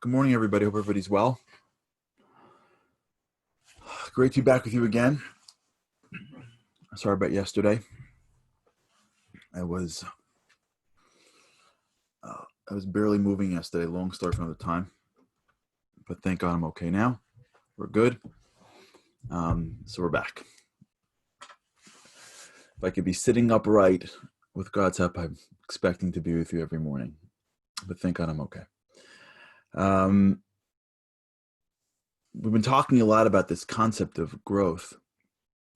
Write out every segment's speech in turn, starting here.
Good morning, everybody. Hope everybody's well. Great to be back with you again. Sorry about yesterday. I was barely moving yesterday. Long story for another time, but thank God I'm okay now. We're good. So we're back. If I could be sitting upright with God's help, I'm expecting to be with you every morning. But thank God I'm okay. We've been talking a lot about this concept of growth,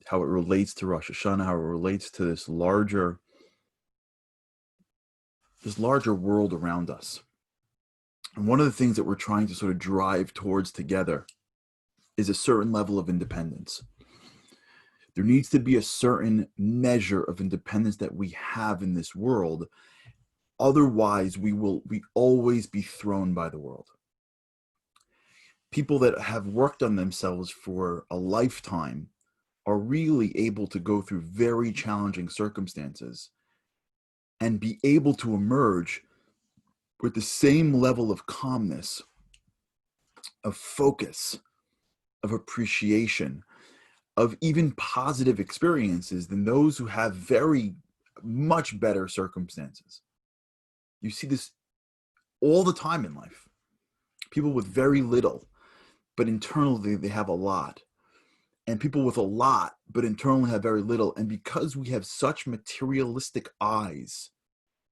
how it relates to Rosh Hashanah, how it relates to this larger world around us. And one of the things that we're trying to sort of drive towards together is a certain level of independence. There needs to be a certain measure of independence that we have in this world. Otherwise, we always be thrown by the world. People that have worked on themselves for a lifetime are really able to go through very challenging circumstances and be able to emerge with the same level of calmness, of focus, of appreciation, of even positive experiences than those who have very much better circumstances. You see this all the time in life. People with very little, but internally they have a lot. And people with a lot, but internally have very little. And because we have such materialistic eyes,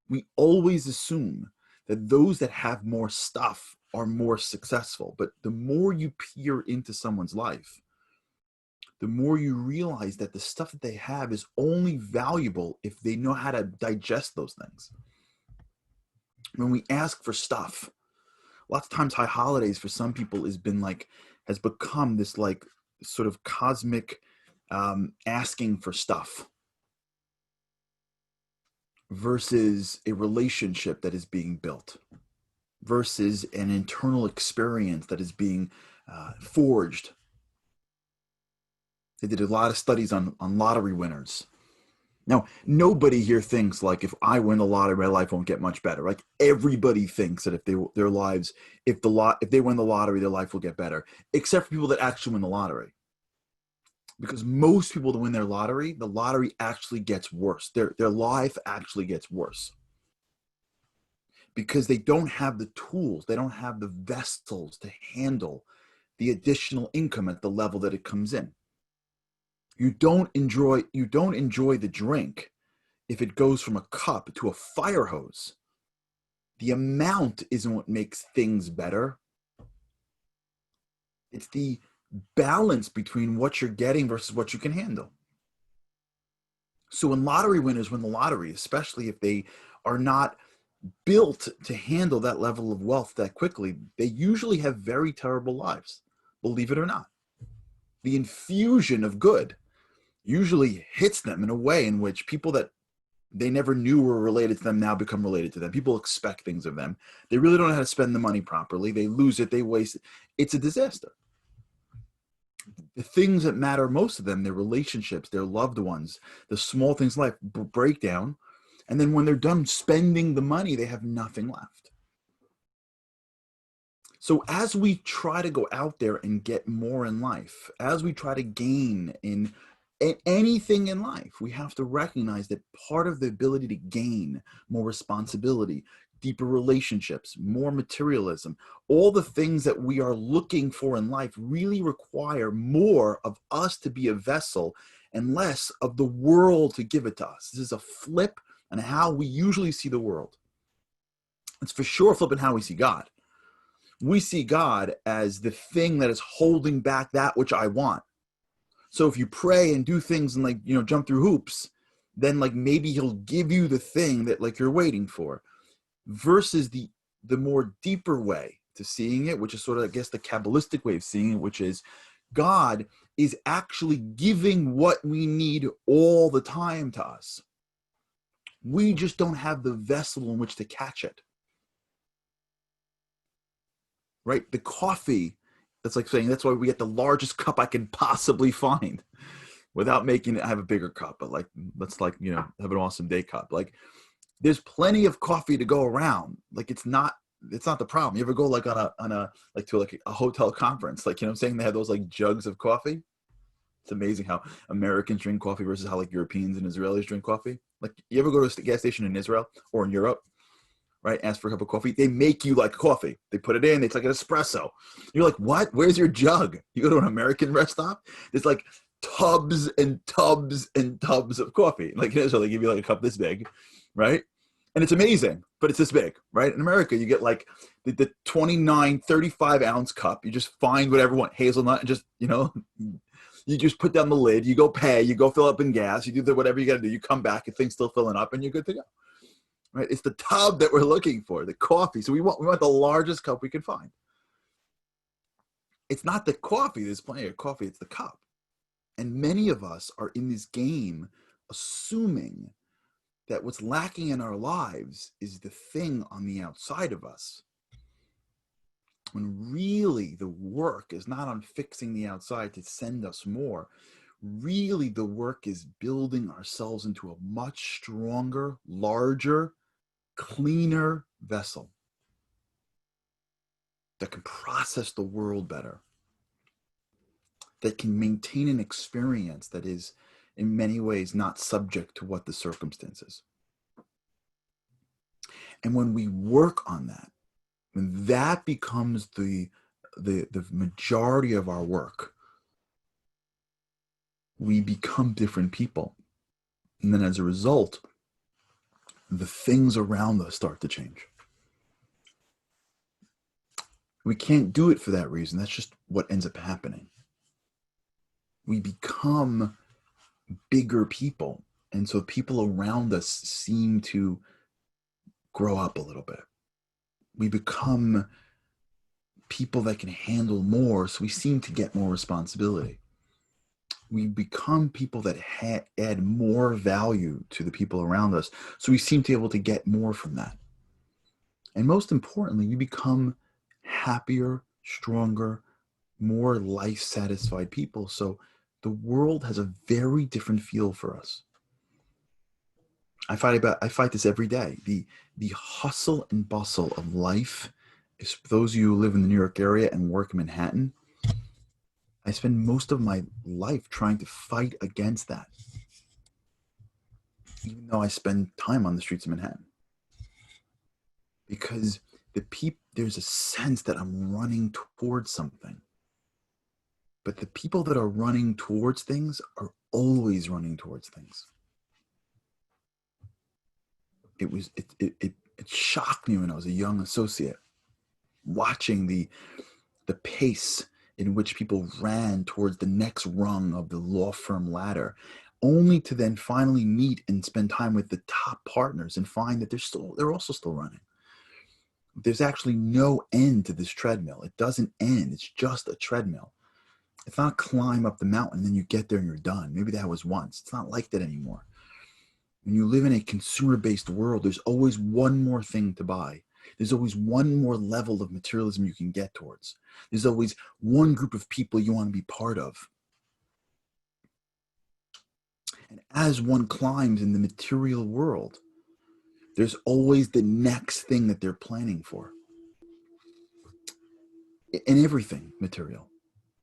we always assume that those that have more stuff are more successful. But the more you peer into someone's life, the more you realize that the stuff that they have is only valuable if they know how to digest those things. When we ask for stuff, lots of times high holidays for some people has become this like sort of cosmic asking for stuff versus a relationship that is being built, versus an internal experience that is being forged. They did a lot of studies on lottery winners. Now, nobody here thinks like if I win the lottery, my life won't get much better. Like everybody thinks that if they win the lottery, their life will get better, except for people that actually win the lottery. Because most people that win the lottery actually gets worse. Their life actually gets worse. Because they don't have the tools, they don't have the vessels to handle the additional income at the level that it comes in. You don't enjoy the drink if it goes from a cup to a fire hose. The amount isn't what makes things better. It's the balance between what you're getting versus what you can handle. So when lottery winners win the lottery, especially if they are not built to handle that level of wealth that quickly, they usually have very terrible lives, believe it or not. The infusion of good usually hits them in a way in which people that they never knew were related to them now become related to them. People expect things of them. They really don't know how to spend the money properly. They lose it. They waste it. It's a disaster. The things that matter most to them, their relationships, their loved ones, the small things in life break down. And then when they're done spending the money, they have nothing left. So as we try to go out there and get more in life, as we try to gain in anything in life, we have to recognize that part of the ability to gain more responsibility, deeper relationships, more materialism, all the things that we are looking for in life really require more of us to be a vessel and less of the world to give it to us. This is a flip on how we usually see the world. It's for sure flipping how we see God. We see God as the thing that is holding back that which I want. So if you pray and do things and jump through hoops, then maybe he'll give you the thing that you're waiting for, versus the more deeper way to seeing it, which is sort of, I guess, the Kabbalistic way of seeing it, which is God is actually giving what we need all the time to us. We just don't have the vessel in which to catch it. Right? The coffee, that's like saying that's why we get the largest cup I can possibly find without making it have a bigger cup, but let's have an awesome day cup. There's plenty of coffee to go around. It's not it's not the problem. You ever go like to like a hotel conference, like, you know what I'm saying? They have those like jugs of coffee. It's amazing how Americans drink coffee versus how like Europeans and Israelis drink coffee. Like, you ever go to a gas station in Israel or in Europe, right? Ask for a cup of coffee. They make you like coffee. They put it in. It's like an espresso. You're like, what? Where's your jug? You go to an American rest stop. There's like tubs and tubs and tubs of coffee. Like in Israel, they give you like a cup this big, right? And it's amazing, but it's this big, right? In America, you get like the 29, 35-ounce cup. You just find whatever you want, hazelnut, and just, you know, you just put down the lid, you go pay, you go fill up in gas, you do whatever you got to do. You come back, and things still filling up, and you're good to go. Right? It's the tub that we're looking for, the coffee. So we want the largest cup we can find. It's not the coffee. There's plenty of coffee. It's the cup. And many of us are in this game assuming that what's lacking in our lives is the thing on the outside of us. When really the work is not on fixing the outside to send us more. Really the work is building ourselves into a much stronger, larger, cleaner vessel that can process the world better, that can maintain an experience that is in many ways not subject to what the circumstances. And when we work on that, when that becomes the majority of our work, we become different people. And then as a result, the things around us start to change. We can't do it for that reason. That's just what ends up happening. We become bigger people. And so people around us seem to grow up a little bit. We become people that can handle more, so we seem to get more responsibility. We become people that add more value to the people around us, so we seem to be able to get more from that. And most importantly, we become happier, stronger, more life-satisfied people. So the world has a very different feel for us. I fight this every day. The hustle and bustle of life, is for those of you who live in the New York area and work in Manhattan, I spend most of my life trying to fight against that, even though I spend time on the streets of Manhattan. Because there's a sense that I'm running towards something. But the people that are running towards things are always running towards things. It shocked me when I was a young associate, watching the pace in which people ran towards the next rung of the law firm ladder, only to then finally meet and spend time with the top partners and find that they're also still running. There's actually no end to this treadmill. It doesn't end. It's just a treadmill. It's not climb up the mountain, then you get there and you're done. Maybe that was once. It's not like that anymore. When you live in a consumer-based world, there's always one more thing to buy. There's always one more level of materialism you can get towards. There's always one group of people you want to be part of. And as one climbs in the material world, there's always the next thing that they're planning for. In everything material.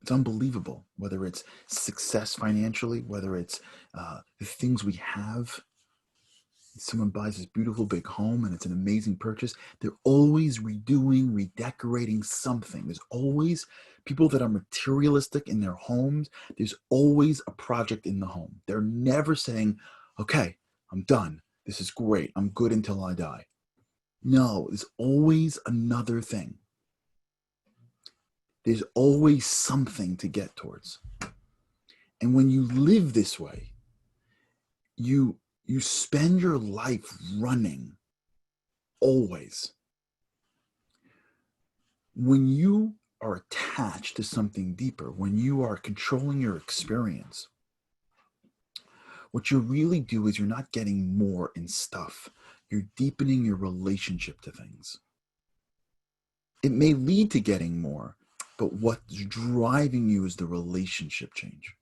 It's unbelievable, whether it's success financially, whether it's the things we have. Someone buys this beautiful big home and it's an amazing purchase. They're always redoing, redecorating something. There's always people that are materialistic in their homes. There's always a project in the home. They're never saying, okay, I'm done. This is great. I'm good until I die. No, there's always another thing. There's always something to get towards. And when you live this way, you spend your life running, always. When you are attached to something deeper, when you are controlling your experience, what you really do is you're not getting more in stuff. You're deepening your relationship to things. It may lead to getting more, but what's driving you is the relationship change.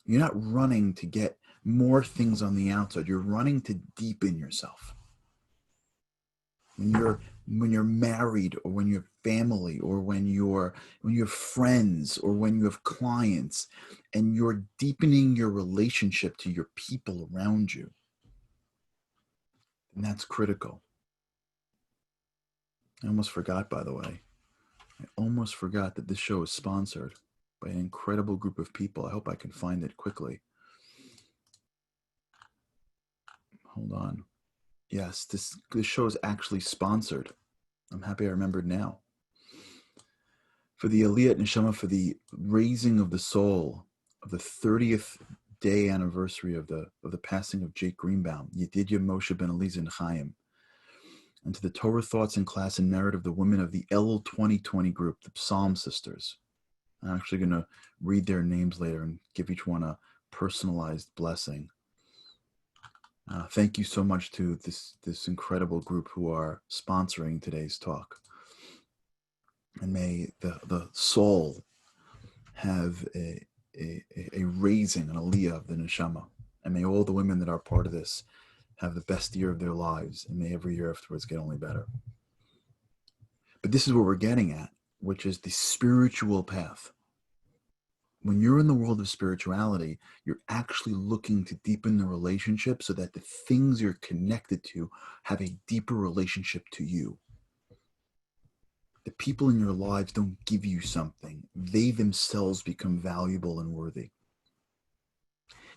You're not running to get more things on the outside. You're running to deepen yourself. When you're when you're married, or when you're family, or when you have friends, or when you have clients, and you're deepening your relationship to your people around you. And that's critical. I almost forgot, by the way. I almost forgot that this show is sponsored by an incredible group of people. I hope I can find it quickly. Hold on. Yes, this show is actually sponsored. I'm happy I remembered now. For the Aliyat Neshama, for the raising of the soul of the 30th day anniversary of the passing of Jake Greenbaum, Yedidya Moshe Ben Eliezer Chaim, and to the Torah Thoughts in Class and Merit of the women of the Elul 2020 group, the Psalm Sisters. I'm actually going to read their names later and give each one a personalized blessing. Thank you so much to this incredible group who are sponsoring today's talk. And may the soul have a raising, an aliyah of the neshama. And may all the women that are part of this have the best year of their lives, and may every year afterwards get only better. But this is what we're getting at, which is the spiritual path. When you're in the world of spirituality, you're actually looking to deepen the relationship so that the things you're connected to have a deeper relationship to you. The people in your lives don't give you something. They themselves become valuable and worthy.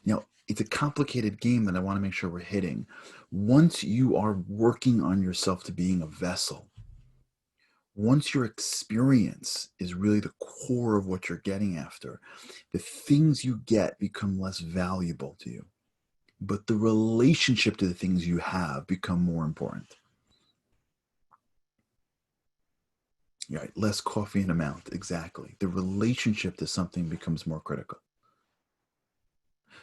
Now, it's a complicated game that I want to make sure we're hitting. Once you are working on yourself to being a vessel, once your experience is really the core of what you're getting after, the things you get become less valuable to you. But the relationship to the things you have become more important. Right, less coffee in amount, exactly. The relationship to something becomes more critical.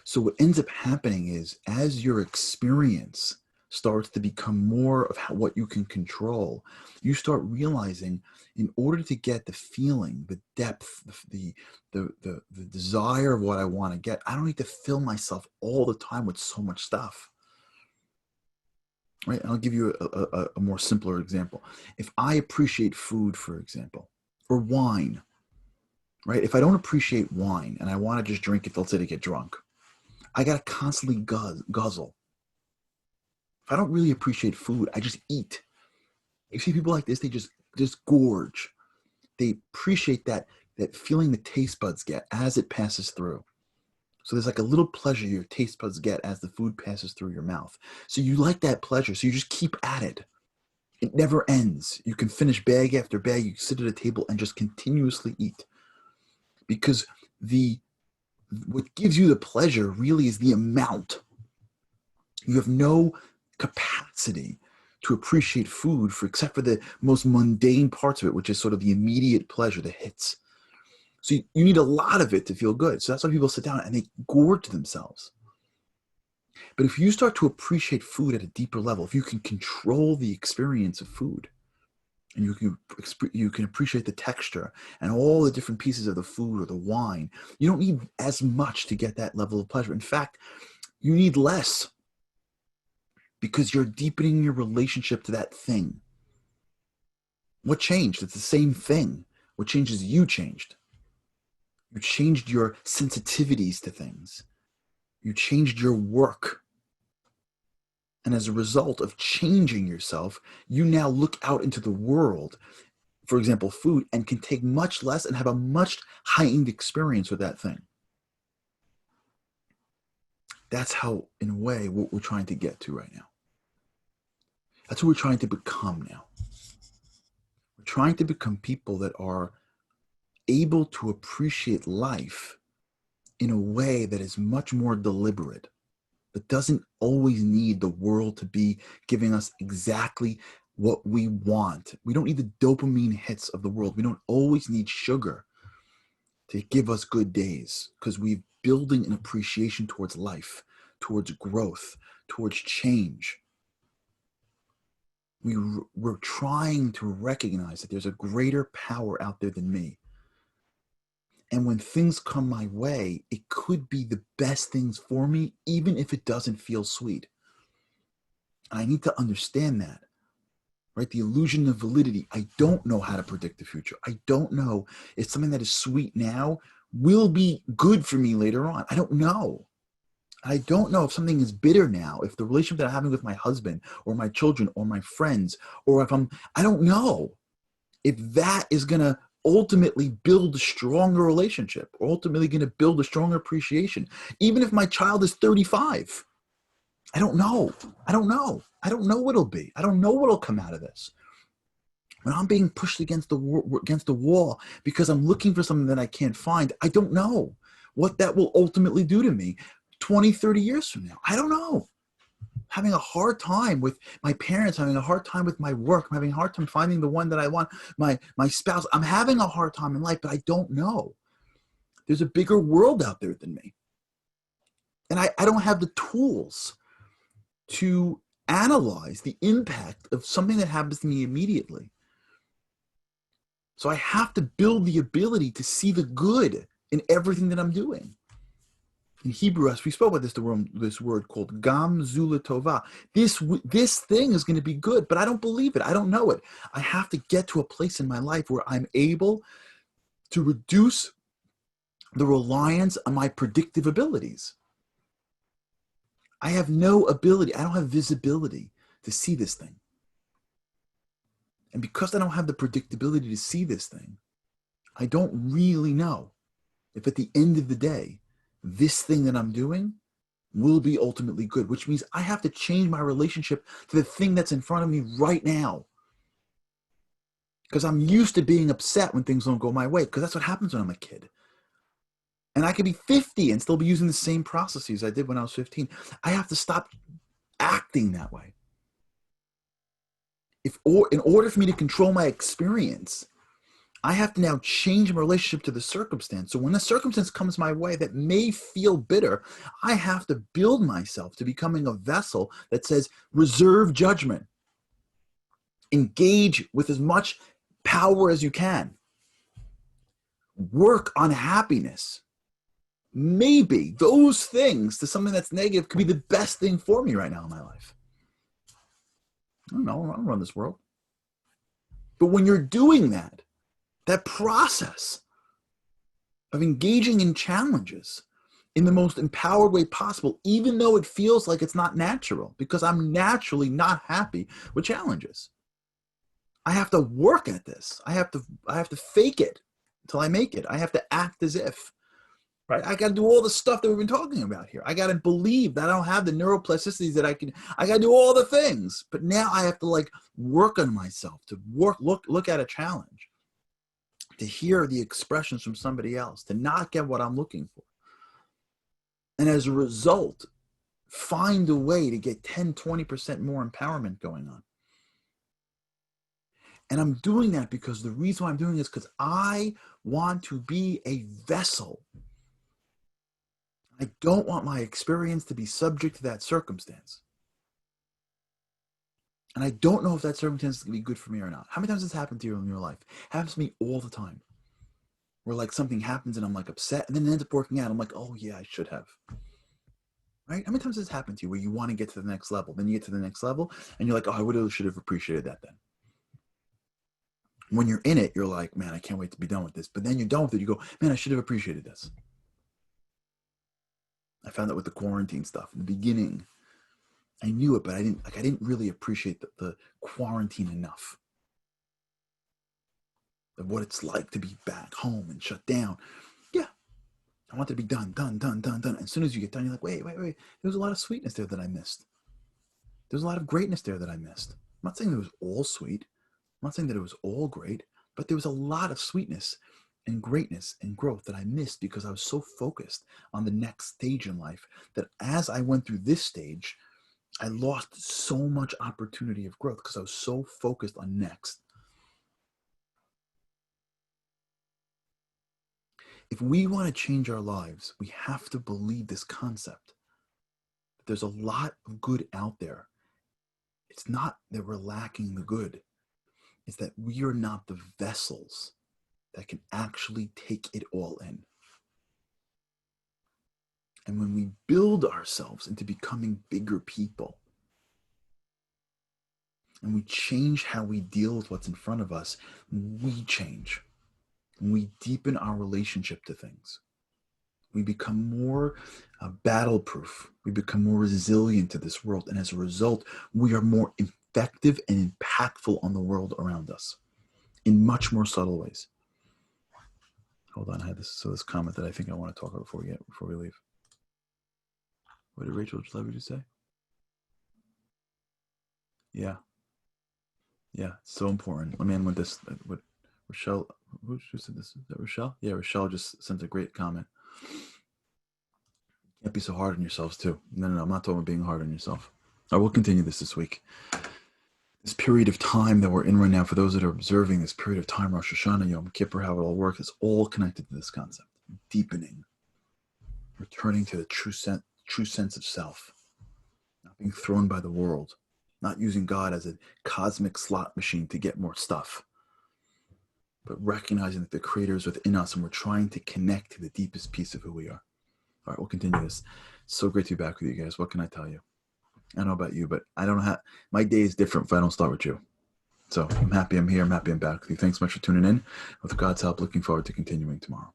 So what ends up happening is, as your experience starts to become more of what you can control, you start realizing, in order to get the feeling, the depth, the desire of what I want to get, I don't need to fill myself all the time with so much stuff. Right? I'll give you a more simpler example. If I appreciate food, for example, or wine, right? If I don't appreciate wine and I want to just drink it, let's say, to get drunk, I got to constantly guzzle. If I don't really appreciate food, I just eat. You see people like this, they just gorge. They appreciate that feeling the taste buds get as it passes through. So there's like a little pleasure your taste buds get as the food passes through your mouth. So you like that pleasure, so you just keep at it. It never ends. You can finish bag after bag. You sit at a table and just continuously eat. Because what gives you the pleasure really is the amount. You have no capacity to appreciate food except for the most mundane parts of it, which is sort of the immediate pleasure, the hits. So you need a lot of it to feel good. So that's why people sit down and they gorge themselves. But if you start to appreciate food at a deeper level, if you can control the experience of food, and you can appreciate the texture and all the different pieces of the food or the wine, you don't need as much to get that level of pleasure. In fact, you need less, because you're deepening your relationship to that thing. What changed? It's the same thing. What changed is you changed. You changed your sensitivities to things. You changed your work. And as a result of changing yourself, you now look out into the world, for example, food, and can take much less and have a much heightened experience with that thing. That's how, in a way, what we're trying to get to right now. That's what we're trying to become now. We're trying to become people that are able to appreciate life in a way that is much more deliberate, that doesn't always need the world to be giving us exactly what we want. We don't need the dopamine hits of the world. We don't always need sugar to give us good days, because we're building an appreciation towards life, towards growth, towards change. We're trying to recognize that there's a greater power out there than me. And when things come my way, it could be the best things for me, even if it doesn't feel sweet. And I need to understand that. right? The illusion of validity. I don't know how to predict the future. I don't know if something that is sweet now will be good for me later on. I don't know. I don't know if something is bitter now, if the relationship that I'm having with my husband or my children or my friends, or if I don't know if that is going to ultimately build a stronger relationship, ultimately going to build a stronger appreciation. Even if my child is 35, I don't know. I don't know. I don't know what it'll be. I don't know what'll come out of this. When I'm being pushed against the wall because I'm looking for something that I can't find, I don't know what that will ultimately do to me 20, 30 years from now. I don't know. Having a hard time with my parents, having a hard time with my work, I'm having a hard time finding the one that I want, my spouse. I'm having a hard time in life, but I don't know. There's a bigger world out there than me. And I don't have the tools to analyze the impact of something that happens to me immediately. So I have to build the ability to see the good in everything that I'm doing. In Hebrew, as we spoke about this word called gam zula tova. This thing is going to be good, but I don't believe it. I don't know it. I have to get to a place in my life where I'm able to reduce the reliance on my predictive abilities. I have no ability. I don't have visibility to see this thing. And because I don't have the predictability to see this thing, I don't really know if at the end of the day, this thing that I'm doing will be ultimately good, which means I have to change my relationship to the thing that's in front of me right now. Because I'm used to being upset when things don't go my way, because that's what happens when I'm a kid. And I could be 50 and still be using the same processes I did when I was 15. I have to stop acting that way. In order for me to control my experience, I have to now change my relationship to the circumstance. So when the circumstance comes my way that may feel bitter, I have to build myself to becoming a vessel that says, reserve judgment. Engage with as much power as you can. Work on happiness. Maybe those things to something that's negative could be the best thing for me right now in my life. I don't know. I don't run this world. But when you're doing that process of engaging in challenges in the most empowered way possible, even though it feels like it's not natural, because I'm naturally not happy with challenges. I have to work at this. I have to fake it until I make it. I have to act as if, right? I got to do all the stuff that we've been talking about here. I got to believe that I don't have the neuroplasticities that I got to do all the things. But now I have to work on myself, to look at a challenge, to hear the expressions from somebody else, to not get what I'm looking for. And as a result, find a way to get 10, 20% more empowerment going on. And I'm doing that because the reason why I'm doing it is because I want to be a vessel. I don't want my experience to be subject to that circumstance. And I don't know if that circumstance is going to be good for me or not. How many times has this happened to you in your life? It happens to me all the time. Where something happens and I'm upset and then it ends up working out. I'm like, oh yeah, I should have. Right? How many times has this happened to you where you want to get to the next level? Then you get to the next level and you're like, oh, I should have appreciated that then. When you're in it, you're like, man, I can't wait to be done with this. But then you're done with it. You go, man, I should have appreciated this. I found that with the quarantine stuff. In the beginning, I knew it, but I didn't really appreciate the quarantine enough. Of what it's like to be back home and shut down. Yeah. I want it to be done. As soon as you get done, you're like, wait. There's a lot of sweetness there that I missed. There's a lot of greatness there that I missed. I'm not saying it was all sweet. I'm not saying that it was all great, but there was a lot of sweetness and greatness and growth that I missed because I was so focused on the next stage in life that as I went through this stage, I lost so much opportunity of growth because I was so focused on next. If we want to change our lives, we have to believe this concept. There's a lot of good out there. It's not that we're lacking the good. It's that we are not the vessels that can actually take it all in. And when we build ourselves into becoming bigger people, and we change how we deal with what's in front of us, we change. When we deepen our relationship to things, we become more battle-proof. We become more resilient to this world. And as a result, we are more effective and impactful on the world around us in much more subtle ways. Hold on, I had this comment that I think I want to talk about before we leave. What did Rachel Levy say? Yeah. Yeah, it's so important. Let me end with this. What Rochelle, who said this? Is that Rochelle? Yeah, Rochelle just sent a great comment. You can't be so hard on yourselves too. No, I'm not talking about being hard on yourself. I will continue this week. This period of time that we're in right now, for those that are observing this period of time, Rosh Hashanah, Yom Kippur, how it all works, it's all connected to this concept. Deepening. Returning to the true sense of self. Not being thrown by the world. Not using God as a cosmic slot machine to get more stuff. But recognizing that the Creator is within us and we're trying to connect to the deepest piece of who we are. All right, we'll continue this. So great to be back with you guys. What can I tell you? I don't know about you, but I don't have, my day is different if I don't start with you. So I'm happy I'm here. I'm happy I'm back with you. Thanks so much for tuning in. With God's help, looking forward to continuing tomorrow.